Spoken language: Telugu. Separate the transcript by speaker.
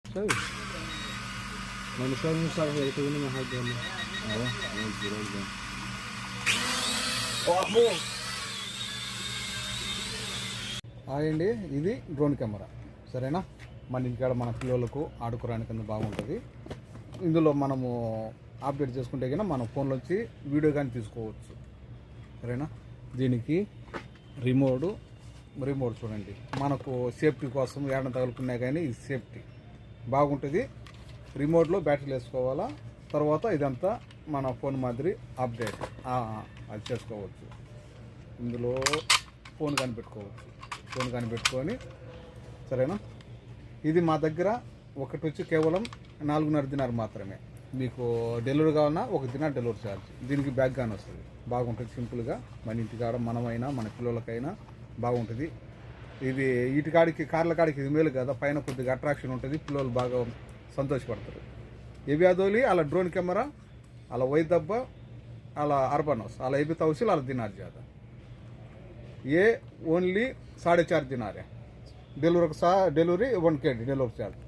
Speaker 1: सही मैंने सब में सारा है तो नहीं हाथ देना आओ वो जरूर दे ఓహో ఆయండి ఇది డ్రోన్ కెమెరా సరేనా మన ఇంటికాడ మన పిల్లలకు ఆడుకోవడానికి అంత బాగుంటుంది ఇందులో మనము అప్డేట్ చేసుకుంటే కన్నా మన ఫోన్లోంచి వీడియో కానీ తీసుకోవచ్చు సరేనా దీనికి రిమోట్ చూడండి మనకు సేఫ్టీ కోసం ఏడన తగులుకున్నా కానీ ఇది సేఫ్టీ బాగుంటుంది రిమోట్లో బ్యాటరీలు వేసుకోవాలా తర్వాత ఇదంతా మన ఫోన్ మాదిరి అప్డేట్ అది చేసుకోవచ్చు ఇందులో ఫోన్ కనిపెట్టుకొని సరేనా ఇది మా దగ్గర ఒకటి వచ్చి కేవలం 4.5 దినార్ మాత్రమే మీకు డెలివరీ కావాలన్నా 1 దినార్ డెలివరీ ఛార్జ్ దీనికి బ్యాగ్ కానీ వస్తుంది బాగుంటుంది సింపుల్గా మన ఇంటికాడ మనమైనా మన పిల్లలకైనా బాగుంటుంది ఇది వీటికాడికి కార్ల కాడికి ఇది మేలు కదా పైన కొద్దిగా అట్రాక్షన్ ఉంటుంది పిల్లలు బాగా సంతోషపడతారు ఇవి అదోలి అలా డ్రోన్ కెమెరా అలా वही दब्बा अला अर्बनोस अला ये भी तवसील अला दिनार ज़्यादा ये ओनली 4.5 दिनार है डिलीवरी 1 kg डिलीवरी चार्ज